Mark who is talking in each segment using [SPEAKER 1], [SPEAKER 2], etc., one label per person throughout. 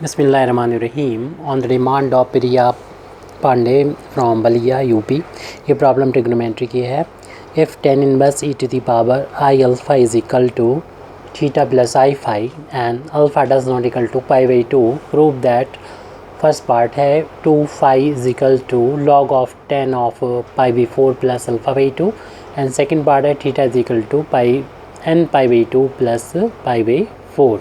[SPEAKER 1] Bismillahirrahmanirrahim. On the demand of Priya Pandey from Balia, UP, ये problem trigonometry की है. If tan inverse e to the power I alpha is equal to theta plus I phi and alpha does not equal to pi by 2, prove that first part है 2 phi is equal to log of tan of pi by 4 plus alpha by 2 and second part है theta is equal to pi n pi by 2 plus pi by 4.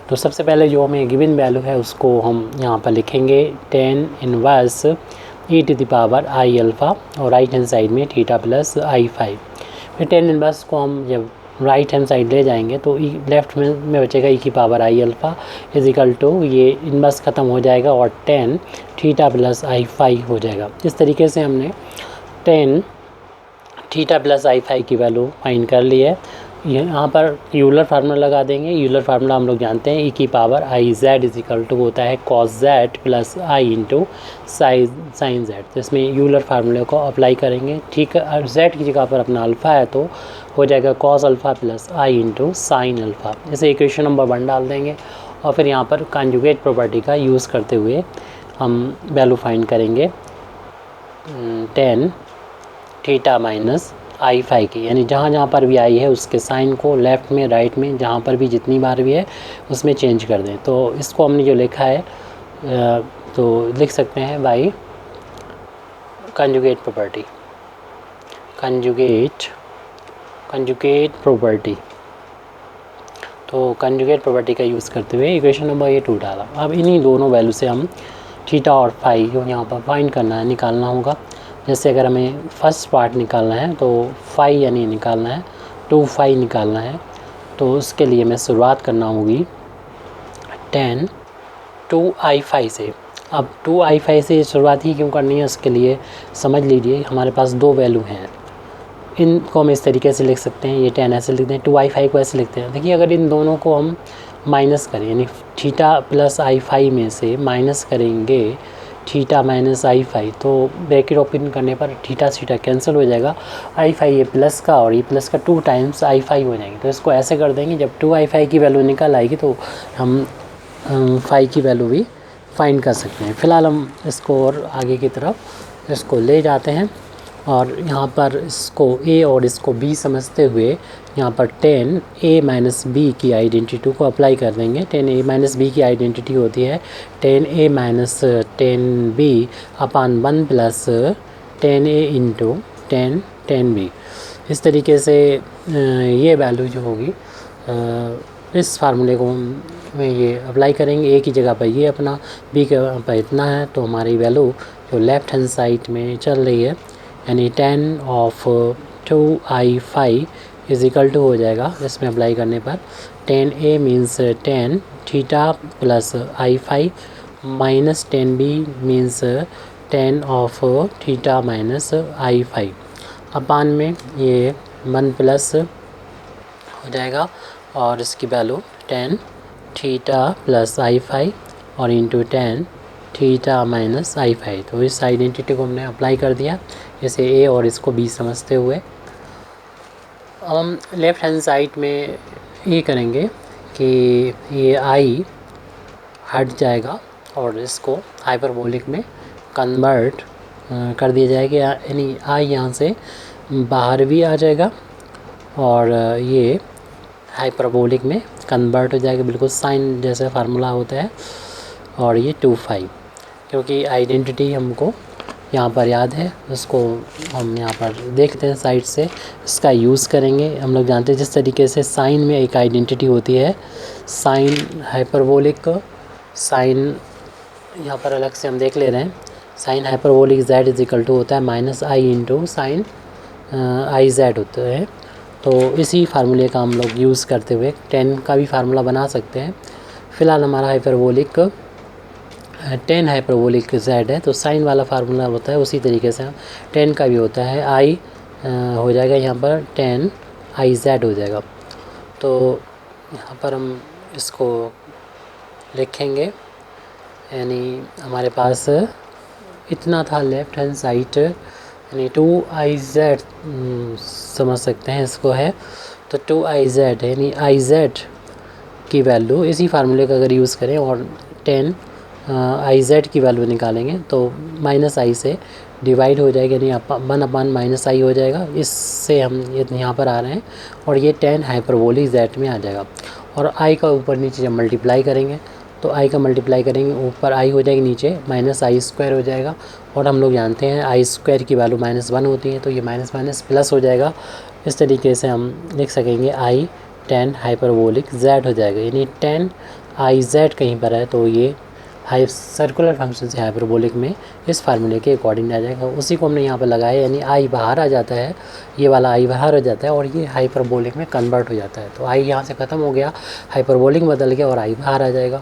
[SPEAKER 1] तो सबसे पहले जो हमें given value है उसको हम यहाँ पर लिखेंगे tan inverse e to the power i alpha और राइट हैंड साइड में थीटा प्लस आई फाइव. फिर tan इनवर्स को हम जब राइट हैंड साइड ले जाएंगे तो लेफ्ट में बचेगा e की power i alpha is equal to ये इनवर्स ख़त्म हो जाएगा और tan theta plus i five हो जाएगा. इस तरीके से हमने tan theta plus i five की वैल्यू फाइंड कर ली है. यहाँ पर यूलर फार्मूला लगा देंगे. यूलर फार्मूला हम लोग जानते हैं e की power i z is equal to होता है cos z plus i into sine z. तो इसमें यूलर फार्मूले को अप्लाई करेंगे. ठीक है, जेड की जगह पर अपना अल्फ़ा है तो हो जाएगा cos alpha plus i into sine alpha. इसे इक्वेशन नंबर 1 डाल देंगे और फिर यहाँ पर कॉन्जुगेट प्रॉपर्टी का यूज़ करते हुए हम वैल्यू फाइंड करेंगे tan theta minus i five की. यानी जहाँ जहाँ पर भी आई है उसके साइन को लेफ़्ट में राइट में जहाँ पर भी जितनी बार भी है उसमें चेंज कर दें. तो इसको हमने जो लिखा है तो लिख सकते हैं by conjugate property. Conjugate property. तो कंजुगेट प्रॉपर्टी का यूज़ करते हुए इक्वेशन नंबर ये 2 डाला. अब इन्हीं दोनों वैल्यू से हम थीटा और फाई जो यहाँ पर फाइंड करना है निकालना होगा. जैसे अगर हमें फर्स्ट पार्ट निकालना है तो फाई यानी निकालना है 2 फाई निकालना है तो उसके लिए मैं शुरुआत करना होगी tan 2 आई फाई से. अब 2 आई फाई से शुरुआत ही क्यों करनी है उसके लिए समझ लीजिए हमारे पास दो वैल्यू हैं. इनको हम इस तरीके से लिख सकते हैं. ये tan ऐसे लिखते हैं, 2 आई फाई को ऐसे लिखते हैं. देखिए अगर इन दोनों को हम माइनस करें यानी थीटा प्लस आई फाई में से माइनस करेंगे थीटा माइनस आई फाई तो ब्रैकेट ओपन करने पर थीटा थीटा कैंसिल हो जाएगा. आई फाई ये प्लस का और ये प्लस का 2 टाइम्स आई फाई हो जाएंगे. तो इसको ऐसे कर देंगे जब 2 आई फाई की वैल्यू निकल आएगी तो हम फाई की वैल्यू भी फाइंड कर सकते हैं. फ़िलहाल हम इसको और आगे की तरफ इसको ले जाते हैं और यहाँ पर इसको a और इसको b समझते हुए यहाँ पर tan a माइनस बी की आइडेंटिटी को अप्लाई कर देंगे. tan a माइनस बी की आइडेंटिटी होती है tan a minus tan b upon 1 plus tan a into tan b. इस तरीके से ये वैल्यू जो होगी इस फार्मूले को में ये अप्लाई करेंगे. a की जगह पर ये अपना b के पर इतना है तो हमारी वैल्यू जो लेफ़्ट हैंड साइड में चल रही है यानी tan of 2 i five is equal to हो जाएगा इसमें अप्लाई करने पर tan a means tan theta plus i five minus tan b means tan of theta minus i five upon में ये 1 प्लस हो जाएगा और इसकी value tan theta plus i five और into tan theta minus i five. तो इस identity को हमने अप्लाई कर दिया जैसे a और इसको b समझते हुए. अब हम लेफ़्ट हैंड साइड में ये करेंगे कि ये i हट जाएगा और इसको हाइपरबोलिक में कन्वर्ट कर दिया जाएगा. यानी i यहाँ से बाहर भी आ जाएगा और ये हाइपरबोलिक में कन्वर्ट हो जाएगा. बिल्कुल साइन जैसा फार्मूला होता है. और ये 2 फाई क्योंकि आइडेंटिटी हमको यहाँ पर याद है उसको हम यहाँ पर देखते हैं साइड से इसका यूज़ करेंगे. हम लोग जानते हैं जिस तरीके से साइन में एक आइडेंटिटी होती है साइन हाइपरबोलिक साइन यहाँ पर अलग से हम देख ले रहे हैं. Sine hyperbolic z is equal to होता है minus i into sine i z होता है. तो इसी फार्मूले का हम लोग यूज़ करते हुए tan का भी फार्मूला बना सकते हैं. फ़िलहाल हमारा हाइपरबोलिक tan हाइपरबोलिक z है तो साइन वाला फार्मूला होता है उसी तरीके से tan का भी होता है i हो जाएगा यहाँ पर tan आई जेड हो जाएगा. तो यहाँ पर हम इसको लिखेंगे यानी हमारे पास इतना था लेफ़्ट हैंड साइड यानी 2 आई जेड समझ सकते हैं इसको है. तो 2 आई जेड यानी आई जेड की वैल्यू इसी फार्मूले का अगर यूज़ करें और टेन आई जेड की वैल्यू निकालेंगे तो माइनस आई से डिवाइड हो जाएगा, यानी 1/-i हो जाएगा। इससे हम ये यहाँ पर आ रहे हैं और ये टेन हाइपरबोलिक जेड में आ जाएगा। और i का ऊपर नीचे जब मल्टीप्लाई करेंगे तो i का मल्टीप्लाई करेंगे, ऊपर i हो जाएगी, नीचे -i² हो जाएगा। और हम लोग जानते हैं i² की वैल्यू -1 होती है, तो ये माइनस माइनस प्लस हो जाएगा। इस तरीके से हम लिख सकेंगे i टेन हाइपरबोलिक जेड हो जाएगा, यानी टेन आई जेड कहीं पर है तो ये सर्कुलर फंक्शन से हाइपरबोलिक में इस फार्मूले के अकॉर्डिंग आ जाएगा। उसी को हमने यहाँ पर लगाया, यानी आई बाहर आ जाता है, ये वाला आई बाहर हो जाता है और ये हाइपरबोलिक में कन्वर्ट हो जाता है। तो आई यहाँ से ख़त्म हो गया, हाइपरबोलिक बदल गया और आई बाहर आ जाएगा।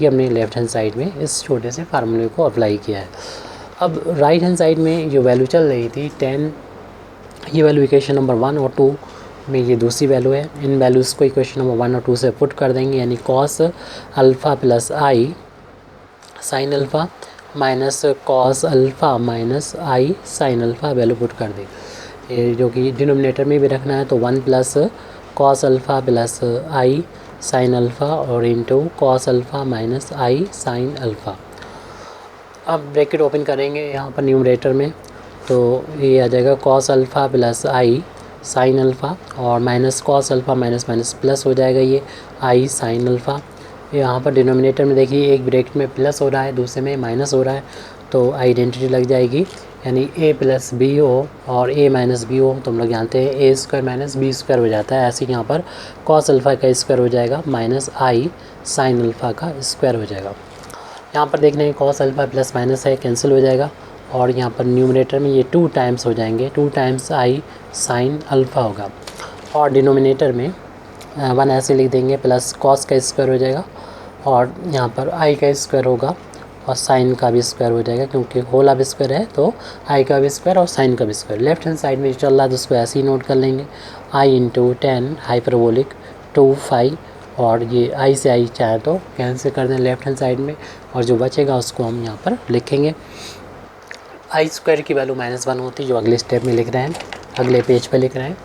[SPEAKER 1] ये हमने लेफ्ट हैंड साइड में इस छोटे से फार्मूले को अप्लाई किया है। अब राइट हैंड साइड में जो वैल्यू चल रही थी 10, ये वैल्यू इक्वेशन नंबर 1 और 2 में ये दूसरी वैल्यू है। इन वैल्यूज़ को इक्वेशन नंबर 1 और 2 से पुट कर देंगे, यानी cos alpha plus i sine alpha minus cos alpha minus i sine alpha value put कर दी, ये जो कि डिनोमिनेटर में भी रखना है। तो 1 plus cos alpha plus i sine alpha और into cos alpha minus i sine alpha. अब ब्रैकेट ओपन करेंगे यहाँ पर न्यूमरेटर में, तो ये आ जाएगा cos alpha plus i sine alpha और minus cos alpha minus minus plus हो जाएगा ये आई साइन अल्फ़ा। यहाँ पर डिनोमिनेटर में देखिए एक ब्रैकेट में प्लस हो रहा है, दूसरे में माइनस हो रहा है, तो आइडेंटिटी लग जाएगी, यानी a प्लस बी हो और a माइनस बी हो तो हम लोग जानते हैं a² माइनस b² हो जाता है। ऐसे यहाँ पर कॉस अल्फ़ा का स्क्वायर हो जाएगा माइनस आई साइन अल्फ़ा का स्क्वायर हो जाएगा। यहाँ पर देखने हैं कॉस अल्फ़ा प्लस माइनस है, कैंसिल हो जाएगा और यहाँ पर न्यूमरेटर में ये 2 टाइम्स हो जाएंगे, 2 टाइम्स आई साइन अल्फ़ा होगा। और डिनोमिनेटर में 1 ऐसे लिख देंगे प्लस कॉस का स्क्वायर हो जाएगा और यहाँ पर आई का स्क्वायर होगा और साइन का भी स्क्वायर हो जाएगा, क्योंकि होल अब स्क्वायर है तो आई का भी स्क्वायर और साइन का भी स्क्वायर। लेफ्ट हैंड साइड में चल रहा है तो उसको ऐसे ही नोट कर लेंगे, आई इंटू 10 हाइपरबोलिक 2 5 और ये आई से आई चाहे तो कैंसिल कर दें लेफ्ट हैंड साइड में और जो बचेगा उसको हम यहाँ पर लिखेंगे। i² की वैल्यू -1 होती है, जो अगले स्टेप में लिख रहे हैं, अगले पेज पर लिख रहे हैं।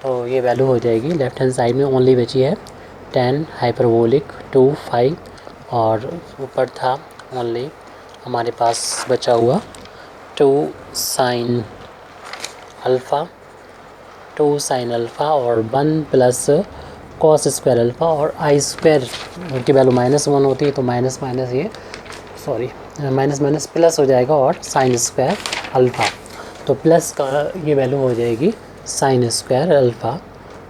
[SPEAKER 1] तो ये वैल्यू हो जाएगी लेफ्ट हैंड साइड में, ओनली बची है 10 हाइपरबोलिक 2 5 और ऊपर था ओनली हमारे पास बचा हुआ 2 साइन अल्फ़ा और 1 प्लस कॉस स्क्वायर अल्फ़ा और i² की वैल्यू -1 होती है तो माइनस माइनस ये माइनस माइनस प्लस हो जाएगा और साइन स्क्वायर अल्फ़ा, तो प्लस का ये वैल्यू हो जाएगी साइन स्क्वायर अल्फ़ा।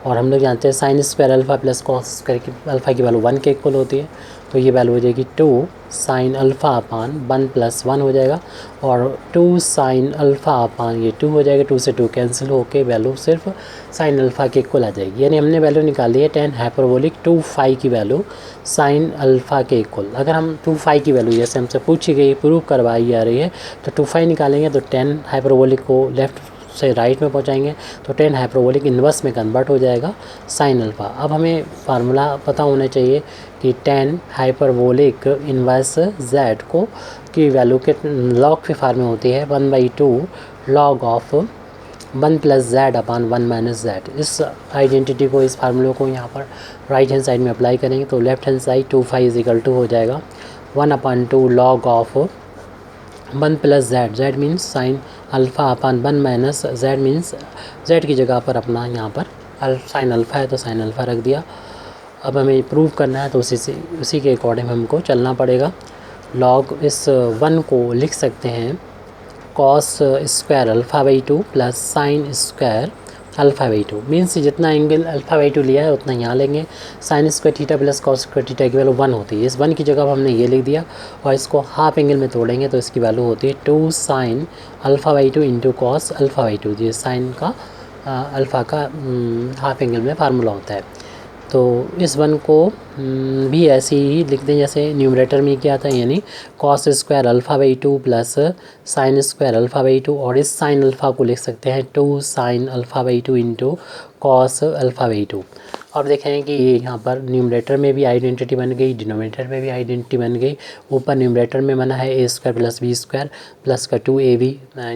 [SPEAKER 1] और हम लोग जानते हैं sine square alpha plus cos square की अल्फ़ा की वैल्यू 1 के इक्वल होती है, तो ये वैल्यू हो जाएगी 2 साइन अल्फ़ा अपान 1 प्लस 1 हो जाएगा और 2 साइन अल्फ़ा अपान ये 2 हो जाएगा, 2 से 2 कैंसिल होके वैल्यू सिर्फ साइन अल्फ़ा के इक्वल आ जाएगी। यानी हमने वैल्यू निकाली है 10 हाइपरबोलिक 2 5 की वैल्यू साइन अल्फ़ा के इक्वल। अगर हम 2 5 की वैल्यू जैसे हमसे पूछी गई प्रूव करवाई जा रही है तो 2 5 निकालेंगे तो 10 हाइपरबोलिक को लेफ़्ट से राइट में पहुंचाएंगे तो 10 हाइपरबोलिक इन्वर्स में कन्वर्ट हो जाएगा साइन अल्फ़ा। अब हमें फार्मूला पता होना चाहिए कि 10 हाइपरबोलिक इन्वर्स z को की वैल्यू के लॉग के फार्म में होती है 1/2 log of 1 plus z upon 1 minus z। इस आइडेंटिटी को, इस फार्मूले को यहाँ पर राइट हैंड साइड में अप्लाई करेंगे तो लेफ्ट हैंड साइड 2 5 = हो जाएगा 1/2 log of 1 plus z means sine alpha upon 1 minus z means z की जगह पर अपना यहाँ पर साइन अल्फ़ा है तो साइन अल्फ़ा रख दिया। अब हमें प्रूव करना है तो उसी के अकॉर्डिंग हमको चलना पड़ेगा। लॉग इस 1 को लिख सकते हैं cos square alpha by two plus sine square alpha by two means जितना एंगल अल्फ़ा/2 लिया है उतना यहाँ लेंगे। Sine square theta plus cos square theta की वैल्यू 1 होती है, इस 1 की जगह हमने ये लिख दिया और इसको हाफ एंगल में तोड़ेंगे तो इसकी वैल्यू होती है 2 साइन अल्फ़ा/2 इंटू कॉस अल्फ़ा/2। ये साइन का अल्फ़ा का हाफ एंगल में फार्मूला होता है। तो इस 1 को भी ऐसे ही लिख दें जैसे न्यूमरेटर में किया था, यानी cos square alpha by two plus sine square alpha by two और इस साइन अल्फ़ा को लिख सकते हैं 2 sine alpha by two into cos alpha by two. अब देखें कि ये यहाँ पर न्यूमरेटर में भी आइडेंटिटी बन गई, डिनोमिनेटर में भी आइडेंटिटी बन गई। ऊपर न्यूमरेटर में बना है A square plus B square plus का 2ab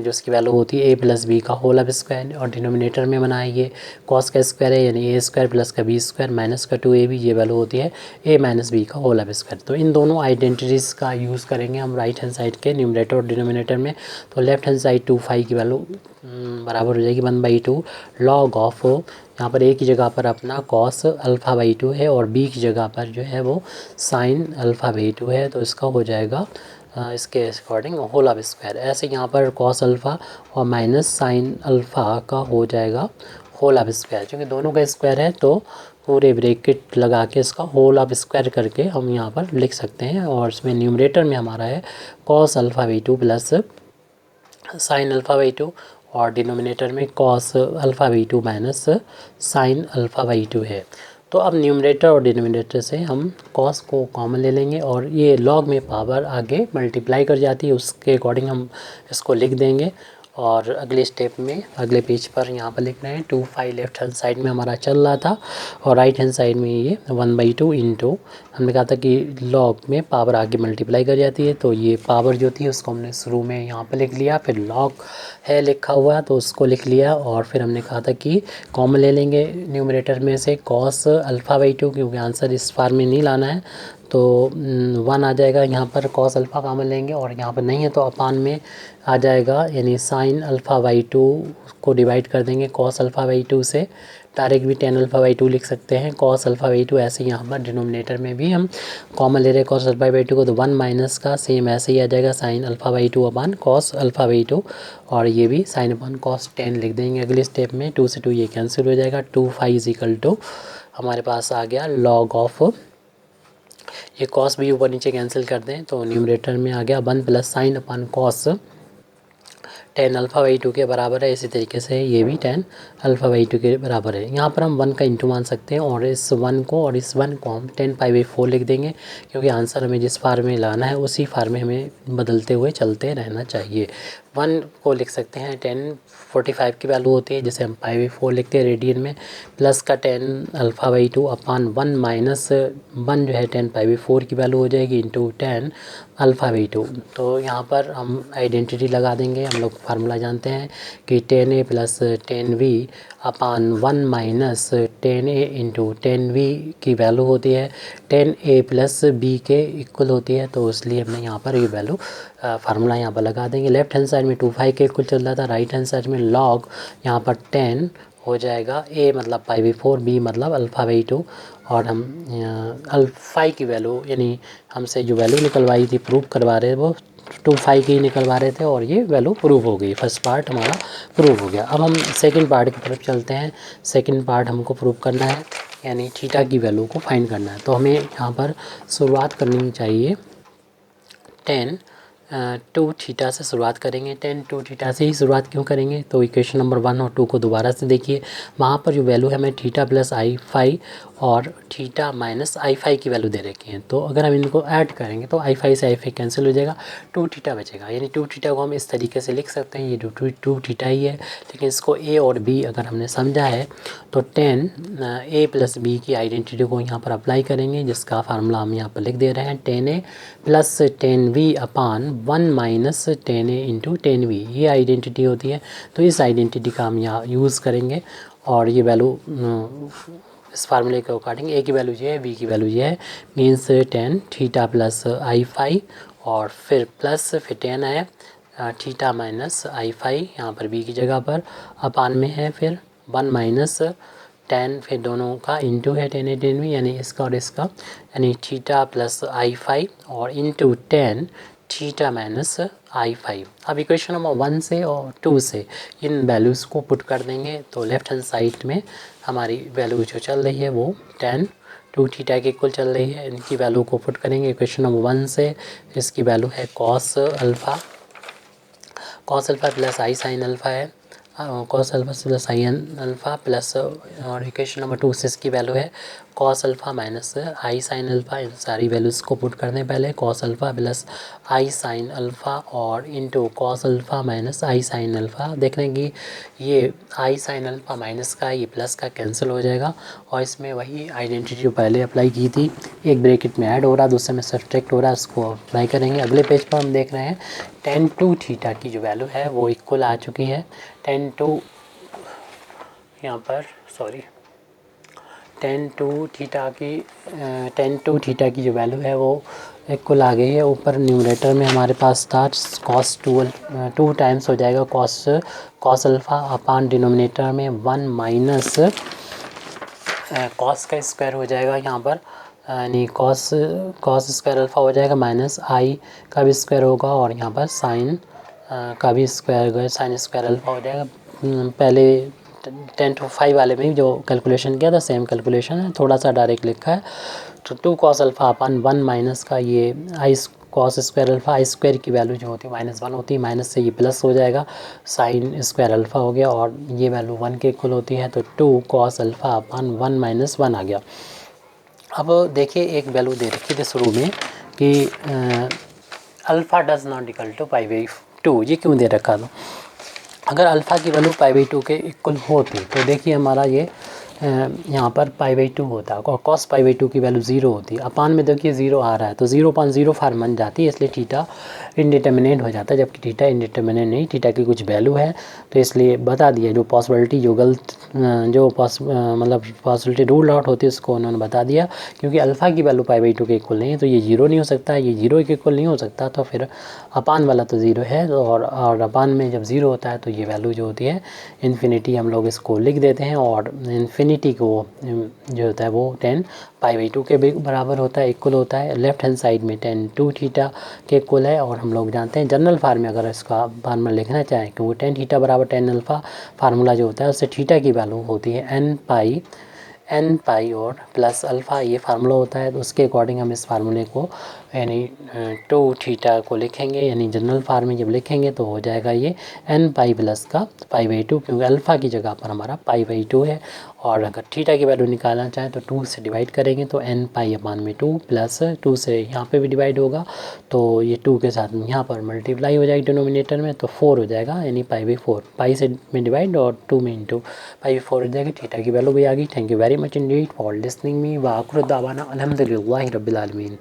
[SPEAKER 1] जो उसकी वैल्यू होती है ए प्लस बी का होल अब स्क्वायर, और डिनोमिनेटर में बना है ये कॉस का स्क्वायर है यानी ए स्क्वायर प्लस का बी स्क्वायर माइनस का 2ab, ये वैल्यू होती है ए माइनस बी का होल अब स्क्वायर। तो इन दोनों आइडेंटिटीज़ का यूज़ करेंगे हम राइट हैंड साइड के न्यूमरेटर और डिनोमिनेटर में। तो लेफ्ट हैंड साइड 2 की वैल्यू बराबर हो जाएगी 1/2 लॉग ऑफ, यहाँ पर ए की जगह पर अपना कॉस α/2 है और बी की जगह पर जो है वो साइन α/2 है, तो इसका हो जाएगा इसके अकॉर्डिंग होल अब स्क्वायर। ऐसे यहाँ पर कॉस अल्फ़ा और माइनस साइन अल्फ़ा का हो जाएगा होल अब स्क्वायर, क्योंकि दोनों का स्क्वायर है तो पूरे ब्रैकेट लगा के इसका होल अब स्क्वायर करके हम यहाँ पर लिख सकते हैं। और इसमें न्यूमरेटर में हमारा है कॉस α/2 प्लस साइन α/2 और डिनोमिनेटर में कॉस α/2 माइनस साइन α/2 है। तो अब न्यूमरेटर और डिनोमिनेटर से हम कॉस को कॉमन ले लेंगे और ये लॉग में पावर आगे मल्टीप्लाई कर जाती है, उसके अकॉर्डिंग हम इसको लिख देंगे। और अगले स्टेप में अगले पेज पर यहाँ पर लिख रहे हैं 2 लेफ्ट हैंड साइड में हमारा चल रहा था और राइट हैंड साइड में ये 1/2 इंटू, हमने कहा था कि लॉग में पावर आगे मल्टीप्लाई कर जाती है, तो ये पावर जो थी उसको हमने शुरू में यहाँ पर लिख लिया, फिर लॉग है लिखा हुआ तो उसको लिख लिया, और फिर हमने कहा था कि कॉमन ले लेंगे न्यूमरेटर में से कॉस α/2, क्योंकि आंसर इस फार में नहीं लाना है तो 1 आ जाएगा। यहाँ पर कॉस अल्फ़ा कॉमन लेंगे और यहाँ पर नहीं है तो अपान में आ जाएगा, यानी साइन α/2 को डिवाइड कर देंगे कॉस α/2 से, डायरेक्ट भी tan α/2 लिख सकते हैं कॉस α/2। ऐसे यहाँ पर डिनोमिनेटर में भी हम कॉमन ले रहे हैं कॉस α/2 को, तो 1 माइनस का सेम ऐसे ही आ जाएगा साइन α/2 अपान कॉस α/2, और ये भी साइन अपान कॉस 10 लिख देंगे अगले स्टेप में। 2 से 2 ये कैंसिल हो जाएगा, 2 हमारे पास आ गया लॉग ऑफ, ये कॉस भी ऊपर नीचे कैंसिल कर दें तो न्यूमरेटर में आ गया 1 प्लस साइन अपान कॉस tan α/2 के बराबर है। इसी तरीके से ये भी tan α/2 के बराबर है। यहाँ पर हम 1 का इंटू मान सकते हैं और इस 1 को और इस 1 को हम 10π/4 लिख देंगे, क्योंकि आंसर हमें जिस फार में लाना है उसी फार में हमें बदलते हुए चलते रहना चाहिए। 1 को लिख सकते हैं 1045 की वैल्यू होती है जिसे हम π/4 लिखते हैं रेडियन में, प्लस का tan α/2 अपान 1 माइनस 1 जो है 10π/4 की वैल्यू हो जाएगी इंटू tan α/2। तो यहाँ पर हम आइडेंटिटी लगा देंगे, हम लोग फार्मूला जानते हैं कि tan a plus tan v upon 1 minus tan a into tan v की वैल्यू होती है tan a प्लस b के इक्वल होती है, तो इसलिए हमने यहाँ पर ये वैल्यू फार्मूला यहाँ पर लगा देंगे। लेफ्ट हैंड साइड में 2 के इक्वल चल रहा था, राइट हैंड साइड में लॉग यहाँ पर 10 हो जाएगा, a मतलब π/4 b मतलब α/2, और हम अल्फा की वैल्यू यानी हमसे जो वैल्यू निकलवाई थी प्रूव करवा रहे वो 2 की निकलवा रहे थे और ये वैल्यू प्रूव हो गई। फर्स्ट पार्ट हमारा प्रूव हो गया। अब हम सेकंड पार्ट की तरफ चलते हैं। सेकंड पार्ट हमको प्रूव करना है यानी थीटा की वैल्यू को फाइंड करना है, तो हमें यहाँ पर शुरुआत करनी चाहिए tan 2θ से शुरुआत करेंगे। tan 2θ से ही शुरुआत क्यों करेंगे, तो इक्वेशन नंबर 1 और 2 को दोबारा से देखिए, वहाँ पर जो वैल्यू है हमें थीटा प्लस i5 और थीटा माइनस i5 की वैल्यू दे रखी है, तो अगर हम इनको ऐड करेंगे तो i5 से i5 कैंसिल हो जाएगा, 2θ बचेगा। यानी 2θ को हम इस तरीके से लिख सकते हैं, ये 2θ ही है, लेकिन इसको a और b अगर हमने समझा है तो tan a प्लस b की आइडेंटिटी को यहाँ पर अप्लाई करेंगे, जिसका फार्मूला हम यहाँ पर लिख दे रहे हैं tan a plus tan v upon 1 minus tan a into tan v, ये आइडेंटिटी होती है। तो इस आइडेंटिटी का हम यहाँ यूज़ करेंगे और ये वैल्यू इस फार्मूले के अकॉर्डिंग a की वैल्यू ये है, b की वैल्यू ये है, means tan theta plus i5 और फिर प्लस फिर tan है थीटा माइनस i5 यहाँ पर b की जगह पर अपान में है, फिर 1 माइनस tan फिर दोनों का इंटू है tan a tan v यानी इसका और इसका, यानी थीटा प्लस i5 और into tan theta minus i5। अब इक्वेशन नंबर 1 से और 2 से इन वैल्यूज़ को पुट कर देंगे, तो लेफ्ट हैंड साइड में हमारी वैल्यू जो चल रही है वो tan 2θ के इक्वल चल रही है। इनकी वैल्यू को पुट करेंगे इक्वेशन नंबर 1 से, इसकी वैल्यू है cos alpha plus i sine alpha है, cos alpha plus i alpha plus, और इक्वेशन नंबर 2 से इसकी वैल्यू है cos alpha minus i sine alpha, इन सारी वैल्यूज़ को पुट करने पहले cos alpha plus i sine alpha और into cos alpha minus i sine alpha. देख रहे हैं कि ये आई साइन अल्फ़ा माइनस का ये प्लस का कैंसिल हो जाएगा और इसमें वही आइडेंटिटी जो पहले अप्लाई की थी एक ब्रैकेट में ऐड हो रहा है, दूसरे में सब्ट्रैक्ट हो रहा है, उसको अप्लाई करेंगे। अगले पेज पर हम देख रहे हैं tan टू थीटा की जो वैल्यू है वो इक्वल आ चुकी है tan टू, यहाँ पर सॉरी tan टू थीटा की जो वैल्यू है वो इक्वल आ गई है। ऊपर न्यूमरेटर में हमारे पास था cos 2 टाइम्स हो जाएगा cos अल्फ़ा अपान डिनोमिनेटर में 1 माइनस cos का स्क्वायर हो जाएगा यहाँ पर, यानी cos स्क्वायर अल्फ़ा हो जाएगा माइनस आई का भी स्क्वायर होगा और यहाँ पर साइन का भी स्क्वायर, साइन स्क्वायर अल्फ़ा हो जाएगा। पहले 10 to 5 वाले में जो कैलकुलेशन किया था सेम कैलकुलेशन है, थोड़ा सा डायरेक्ट लिखा है। तो 2 cos अल्फ़ा अपन 1 माइनस का ये आई cos स्क्वायर अल्फ़ा, आई स्क्वायर की वैल्यू जो होती है -1 होती है, माइनस से ये प्लस हो जाएगा, साइन स्क्वायर अल्फ़ा हो गया और ये वैल्यू 1 के इक्वल होती है। तो 2 cos अल्फ़ा अपन 1 माइनस 1 आ गया। अब देखिए एक वैल्यू दे रखी थी शुरू में कि alpha does not equal to π/2, ये क्यों दे रखा था? अगर अल्फ़ा की वैल्यू π/2 के इक्वल होती तो देखिए हमारा ये यहाँ पर π/2 होता और cos π/2 की वैल्यू 0 होती। अपान में देखिए 0 आ रहा है तो 0/0 फार्म बन जाती है, इसलिए थीटा इंडिटर्मिनेट हो जाता है, जबकि थीटा इंडिटर्मिनेट नहीं, थीटा की कुछ वैल्यू है। तो इसलिए बता दिया जो पॉसिबिलिटी जो गलत मतलब पॉसिबिलिटी रूल आउट होती है उसको उन्होंने बता दिया, क्योंकि अल्फ़ा की वैल्यू π/2 के इक्वल नहीं है तो ये 0 नहीं हो सकता, ये 0 के इक्वल नहीं हो सकता, तो फिर अपान वाला तो 0 है और अपान में जब 0 होता है तो ये वैल्यू जो होती है इन्फिनिटी, हम लोग इसको लिख देते हैं और इन्फिनिटी को जो होता है वो 10 π/2 के बराबर होता है, इक्वल होता है। लेफ्ट हैंड साइड में tan 2 थीटा के इक्वल है और हम लोग जानते हैं जनरल फार्म में अगर इसका फार्मूला लिखना चाहें कि वो tan थीटा बराबर tan अल्फ़ा फार्मूला जो होता है उससे थीटा की वैल्यू होती है n पाई और प्लस अल्फ़ा, ये फार्मूला होता है। तो उसके अकॉर्डिंग हम इस फार्मूले को यानी 2 थीटा को लिखेंगे, यानी जनरल फार्म में जब लिखेंगे तो हो जाएगा ये n पाई प्लस का π/2, क्योंकि अल्फ़ा की जगह पर हमारा π/2 है। और अगर थीटा की वैल्यू निकालना चाहें तो 2 से डिवाइड करेंगे तो n पाई अपान में 2 प्लस 2 से यहाँ पे भी डिवाइड होगा तो ये 2 के साथ यहाँ पर मल्टीप्लाई हो जाएगी डिनोमिनेटर में, तो 4 हो जाएगा, यानी π/4 पाई से में डिवाइड और 2 में इंटू π/4 हो जाएगी। थीटा की वैल्यू भी आ गई। Thank you very much Indeed for listening me. व आखिर दावाना अल्हम्दुलिल्लाहि रब्बिल आलमीन।